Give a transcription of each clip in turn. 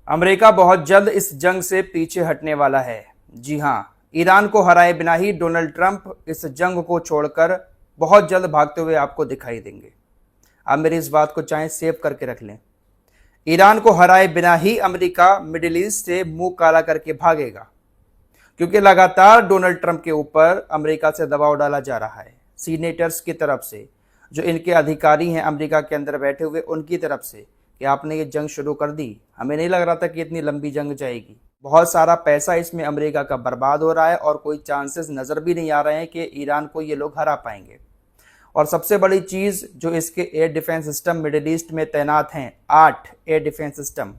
America बहुत जल्द इस जंग से पीछे हटने वाला है। जी हां, ईरान को हराए बिना ही डोनाल्ड ट्रंप इस जंग को छोड़कर बहुत जल्द भागते हुए आपको दिखाई देंगे। आप मेरी इस बात को चाहे सेव करके रख लें। ईरान को हराए बिना ही अमेरिका मिडिल ईस्ट से मुंह काला करके भागेगा, क्योंकि लगातार डोनाल्ड ट्रंप के ऊपर अमेरिका से दबाव डाला जा रहा है। सीनेटर्स की तरफ से, जो इनके अधिकारी हैं अमेरिका के अंदर बैठे हुए, उनकी तरफ से कि आपने ये जंग शुरू कर दी। हमें नहीं लग रहा था कि इतनी लंबी जंग जाएगी। बहुत सारा पैसा इसमें अमेरिका का बर्बाद हो रहा है और कोई चांसेस नज़र भी नहीं आ रहे हैं कि ईरान को ये लोग हरा पाएंगे। और सबसे बड़ी चीज़, जो इसके air defence system middle east में तैनात हैं, 8 एयर डिफेंस सिस्टम,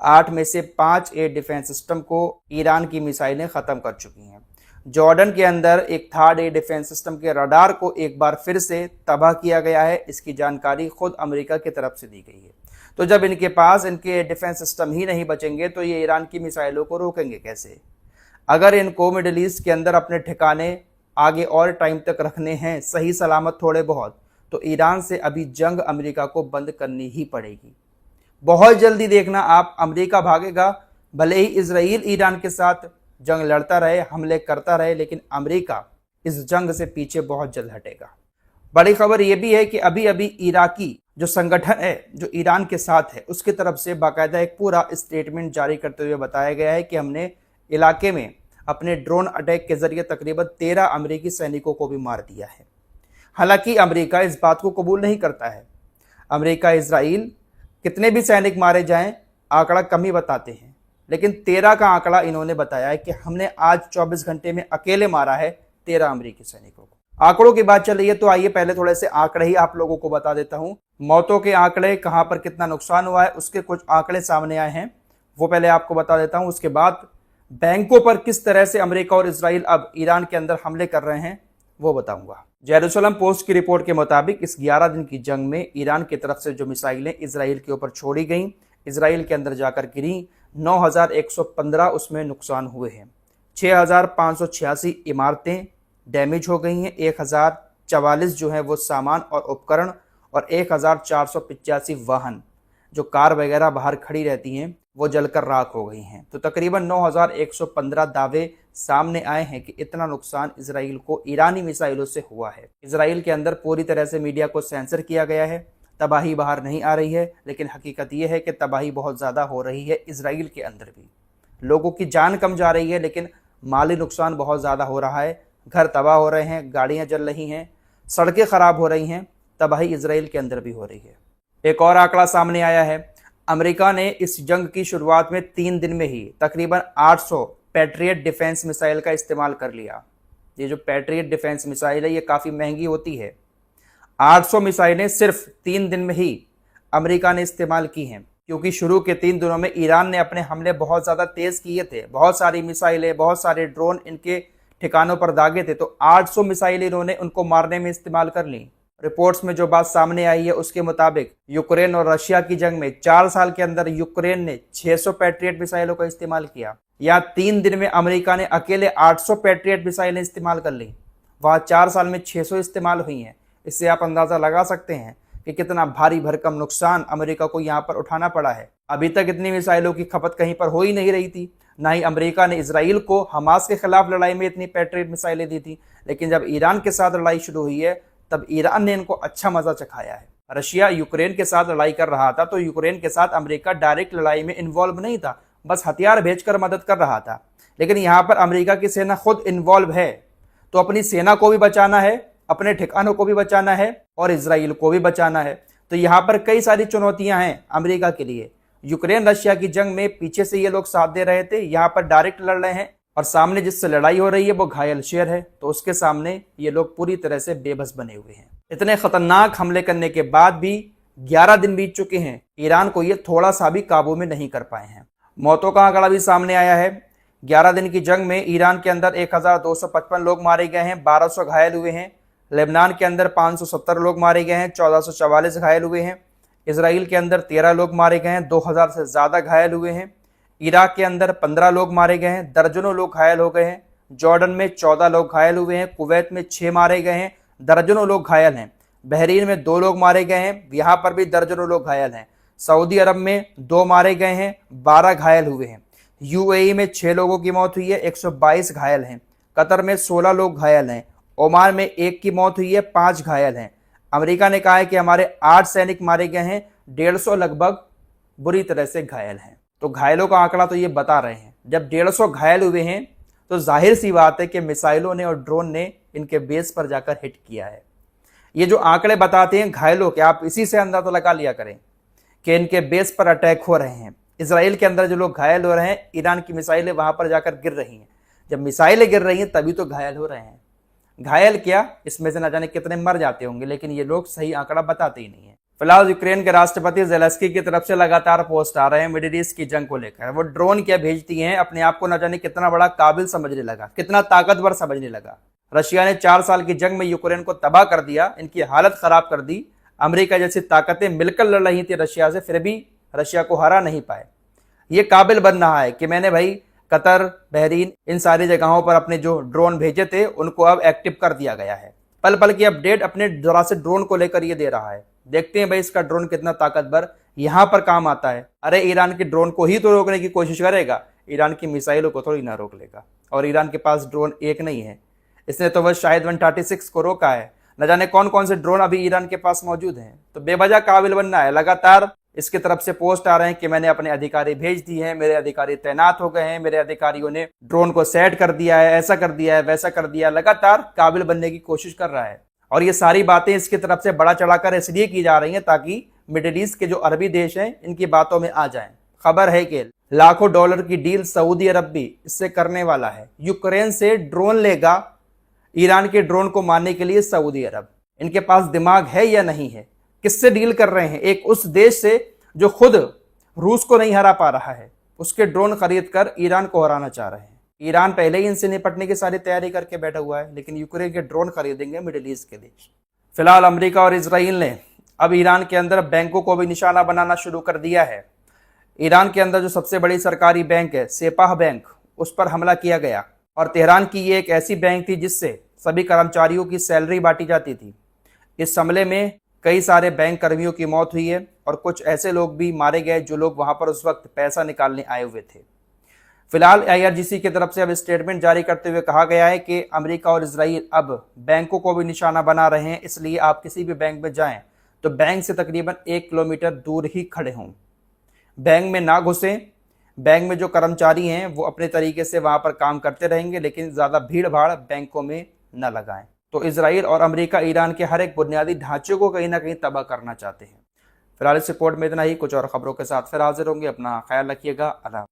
8 में से 5 एयर डिफेंस सिस्टम को ईरान की मिसाइलें ख़त्म कर चुकी हैं। जॉर्डन के अंदर एक 3rd एयर डिफेंस सिस्टम के रडार को एक बार फिर से तबाह किया गया है। इसकी जानकारी खुद अमेरिका की तरफ से दी गई है। तो जब इनके पास इनके डिफेंस सिस्टम ही नहीं बचेंगे तो ये ईरान की मिसाइलों को रोकेंगे कैसे? अगर इनको मिडिल ईस्ट के अंदर अपने ठिकाने आगे और टाइम तक रखने हैं, सही सलामत थोड़े बहुत, तो ईरान से अभी जंग अमेरिका को बंद करनी ही पड़ेगी। बहुत जल्दी देखना आप, अमेरिका भागेगा। भले ही इजराइल ईरान के साथ जंग लड़ता रहे, हमले करता रहे, लेकिन अमेरिका इस जंग से पीछे बहुत जल्द हटेगा। बड़ी खबर यह भी है कि अभी अभी इराकी जो संगठन है जो ईरान के साथ है, उसकी तरफ से बाकायदा एक पूरा स्टेटमेंट जारी करते हुए बताया गया है कि हमने इलाके में अपने ड्रोन अटैक के जरिए तकरीबन 13 अमेरिकी सैनिकों को भी मार दिया है। हालांकि अमेरिका इस बात को कबूल नहीं करता है। अमेरिका इजराइल कितने भी सैनिक मारे जाएं, आंकड़ा कम ही बताते हैं, लेकिन 13 का आंकड़ा इन्होंने बताया है कि हमने आज 24 घंटे में अकेले मारा है 13 अमेरिकी सैनिकों को। आंकड़ों की बात चल रही है तो आइए पहले थोड़े से आंकड़े ही आप लोगों को बता देता हूं। मौतों के आंकड़े, कहां पर कितना नुकसान हुआ है, उसके कुछ आंकड़े सामने आए हैं, वो पहले आपको बता देता हूं। उसके बाद बैंकों पर किस तरह से अमेरिका और इजराइल अब ईरान के अंदर हमले कर रहे हैं वो बताऊंगा। जेरूसलम पोस्ट की रिपोर्ट के मुताबिक इस 11 दिन की जंग में ईरान की तरफ से जो मिसाइलें इजराइल के ऊपर छोड़ी गई, इजराइल के अंदर जाकर गिरी, 9115 उसमें नुकसान हुए हैं। 6586 इमारतें डैमेज हो गई हैं, 1044 जो है वो सामान और उपकरण, और 1485 वाहन, जो कार वगैरह बाहर खड़ी रहती हैं, वो जलकर राख हो गई हैं। तो तकरीबन 9115 दावे सामने आए हैं कि इतना नुकसान इजराइल को ईरानी मिसाइलों से हुआ है। इजराइल के अंदर पूरी तरह से मीडिया को सेंसर किया गया है, तबाही बाहर नहीं आ रही है, लेकिन हकीकत यह है कि तबाही बहुत ज़्यादा हो रही है इजराइल के अंदर भी। लोगों की जान कम जा रही है, लेकिन माली नुकसान बहुत ज़्यादा हो रहा है। घर तबाह हो रहे हैं, गाड़ियाँ जल रही हैं, सड़कें ख़राब हो रही हैं, तबाही इजराइल के अंदर भी हो रही है। एक और आंकड़ा सामने आया है। अमेरिका ने इस जंग की शुरुआत में 3 दिन में ही तकरीबन 800 पैट्रियट डिफेंस मिसाइल का इस्तेमाल कर लिया। ये जो पैट्रियट डिफेंस मिसाइल है ये काफ़ी महंगी होती है। 800 मिसाइलें सिर्फ 3 दिन में ही अमेरिका ने इस्तेमाल की हैं, क्योंकि शुरू के 3 दिनों में ईरान ने अपने हमले बहुत ज़्यादा तेज़ किए थे। बहुत सारी मिसाइलें, बहुत सारे ड्रोन इनके ठिकानों पर दागे थे, तो 800 मिसाइलें इन्होंने उनको मारने में इस्तेमाल कर ली। रिपोर्ट्स में जो बात सामने आई है उसके मुताबिक यूक्रेन और रशिया की जंग में 4 साल के अंदर यूक्रेन ने 600 पैट्रियट मिसाइलों का इस्तेमाल किया। या 3 दिन में अमेरिका ने अकेले 800 पैट्रियट मिसाइलें इस्तेमाल कर ली। वहाँ 4 साल में 600 इस्तेमाल हुई हैं। इससे आप अंदाज़ा लगा सकते हैं कि कितना भारी भरकम नुकसान अमेरिका को यहाँ पर उठाना पड़ा है। अभी तक इतनी मिसाइलों की खपत कहीं पर हो ही नहीं रही थी। ना ही अमेरिका ने इजराइल को हमास के खिलाफ लड़ाई में इतनी पैट्रियट मिसाइलें दी थी, लेकिन जब ईरान के साथ लड़ाई शुरू हुई है तब ईरान ने इनको अच्छा मजा चखाया है। रशिया यूक्रेन के साथ लड़ाई कर रहा था तो यूक्रेन के साथ अमेरिका डायरेक्ट लड़ाई में इन्वॉल्व नहीं था, बस हथियार भेजकर मदद कर रहा था। लेकिन यहाँ पर अमेरिका की सेना खुद इन्वॉल्व है, तो अपनी सेना को भी बचाना है, अपने ठिकानों को भी बचाना है और इजराइल को भी बचाना है। तो यहाँ पर कई सारी चुनौतियां हैं अमेरिका के लिए। यूक्रेन रशिया की जंग में पीछे से ये लोग साथ दे रहे थे, यहाँ पर डायरेक्ट लड़ रहे हैं, और सामने जिससे लड़ाई हो रही है वो घायल शेर है, तो उसके सामने ये लोग पूरी तरह से बेबस बने हुए हैं। इतने खतरनाक हमले करने के बाद भी 11 दिन बीत चुके हैं, ईरान को ये थोड़ा सा भी काबू में नहीं कर पाए हैं। मौतों का आंकड़ा भी सामने आया है। 11 दिन की जंग में ईरान के अंदर 1255 लोग मारे गए हैं, 1200 घायल हुए हैं। लेबनान के अंदर 570 लोग मारे गए हैं, 1444 घायल हुए हैं। इजराइल के अंदर 13 लोग मारे गए हैं, 2000 से ज़्यादा घायल हुए हैं। इराक के अंदर 15 लोग मारे गए हैं, दर्जनों लोग घायल हो गए हैं। जॉर्डन में 14 लोग घायल हुए हैं, कुवैत में 6 मारे गए हैं, दर्जनों लोग घायल हैं। बहरीन में 2 लोग मारे गए हैं, यहाँ पर भी दर्जनों लोग घायल हैं। सऊदी अरब में 2 मारे गए हैं, 12 घायल हुए हैं। यूएई में 6 लोगों की मौत हुई है, 122 घायल हैं। कतर में 16 लोग घायल हैं। ओमान में 1 की मौत हुई है, 5 घायल हैं। अमेरिका ने कहा है कि हमारे 8 सैनिक मारे गए हैं, 150 लगभग बुरी तरह से घायल हैं। तो घायलों का आंकड़ा तो ये बता रहे हैं। जब 150 घायल हुए हैं तो जाहिर सी बात है कि मिसाइलों ने और ड्रोन ने इनके बेस पर जाकर हिट किया है। ये जो आंकड़े बताते हैं घायलों के, आप इसी से अंदाजा लगा लिया करें कि इनके बेस पर अटैक हो रहे हैं। इसराइल के अंदर जो लोग घायल हो रहे हैं, ईरान की मिसाइलें वहां पर जाकर गिर रही हैं। जब मिसाइलें गिर रही हैं तभी तो घायल हो रहे हैं। घायल क्या, इसमें से ना जाने कितने मर जाते होंगे, लेकिन ये लोग सही आंकड़ा बताते ही नहीं है। फिलहाल यूक्रेन के राष्ट्रपति जेलेंस्की की तरफ से लगातार पोस्ट आ रहे हैं मिडिल ईस्ट की जंग को लेकर। वो ड्रोन क्या भेजती हैं, अपने आप को ना जाने कितना बड़ा काबिल समझने लगा, कितना ताकतवर समझने लगा। रशिया ने 4 साल की जंग में यूक्रेन को तबाह कर दिया, इनकी हालत खराब कर दी। अमेरिका जैसी ताकतें मिलकर लड़ रही थी रशिया से, फिर भी रशिया को हरा नहीं पाए। ये काबिल बन रहा है कि मैंने भाई कतर, बहरीन, इन सारी जगहों पर अपने जो ड्रोन भेजे थे उनको अब एक्टिव कर दिया गया है। पल पल की अपडेट अपने जरा से ड्रोन को लेकर ये दे रहा है। देखते हैं भाई इसका ड्रोन कितना ताकतवर यहां पर काम आता है। अरे ईरान के ड्रोन को ही तो रोकने की कोशिश करेगा, ईरान की मिसाइलों को थोड़ी ना रोक लेगा। और ईरान के पास ड्रोन एक नहीं है, इसने तो बस शायद 136 को रोका है। न जाने कौन कौन से ड्रोन अभी ईरान के पास मौजूद हैं। तो बेवजह काबिल बनना है। लगातार इसकी तरफ से पोस्ट आ रहे हैं कि मैंने अपने अधिकारी भेज दिए हैं, मेरे अधिकारी तैनात हो गए हैं, मेरे अधिकारियों ने ड्रोन को सेट कर दिया है, ऐसा कर दिया है, वैसा कर दिया। लगातार काबिल बनने की कोशिश कर रहा है। और ये सारी बातें इसकी तरफ से बड़ा चढ़ाकर इसलिए की जा रही हैं ताकि मिडिल ईस्ट के जो अरबी देश हैं इनकी बातों में आ जाएं। खबर है कि लाखों डॉलर की डील सऊदी अरब भी इससे करने वाला है। यूक्रेन से ड्रोन लेगा ईरान के ड्रोन को मारने के लिए सऊदी अरब। इनके पास दिमाग है या नहीं है? किससे डील कर रहे हैं? एक उस देश से जो खुद रूस को नहीं हरा पा रहा है, उसके ड्रोन खरीद कर ईरान को हराना चाह रहे हैं। ईरान पहले ही इनसे निपटने की सारी तैयारी करके बैठा हुआ है, लेकिन यूक्रेन के ड्रोन खरीदेंगे मिडिल ईस्ट के देश। फिलहाल अमेरिका और इजराइल ने अब ईरान के अंदर बैंकों को भी निशाना बनाना शुरू कर दिया है। ईरान के अंदर जो सबसे बड़ी सरकारी बैंक है सेपाह बैंक, उस पर हमला किया गया। और तेहरान की ये एक ऐसी बैंक थी जिससे सभी कर्मचारियों की सैलरी बांटी जाती थी। इस हमले में कई सारे बैंक कर्मियों की मौत हुई है और कुछ ऐसे लोग भी मारे गए जो लोग वहां पर उस वक्त पैसा निकालने आए हुए थे। फिलहाल IRGC की तरफ से अब स्टेटमेंट जारी करते हुए कहा गया है कि अमेरिका और इजराइल अब बैंकों को भी निशाना बना रहे हैं, इसलिए आप किसी भी बैंक में जाएं तो बैंक से तकरीबन 1 किलोमीटर दूर ही खड़े हों। बैंक में ना घुसें। बैंक में जो कर्मचारी हैं वो अपने तरीके से वहां पर काम करते रहेंगे, लेकिन ज़्यादा भीड़ भाड़ बैंकों में न लगाएं। तो इजराइल और अमेरिका ईरान के हर एक बुनियादी ढांचे को कहीं ना कहीं तबाह करना चाहते हैं। फिलहाल इस रिपोर्ट में इतना ही। कुछ और खबरों के साथ फिर हाजिर होंगे। अपना ख्याल रखिएगा। अल्लाह।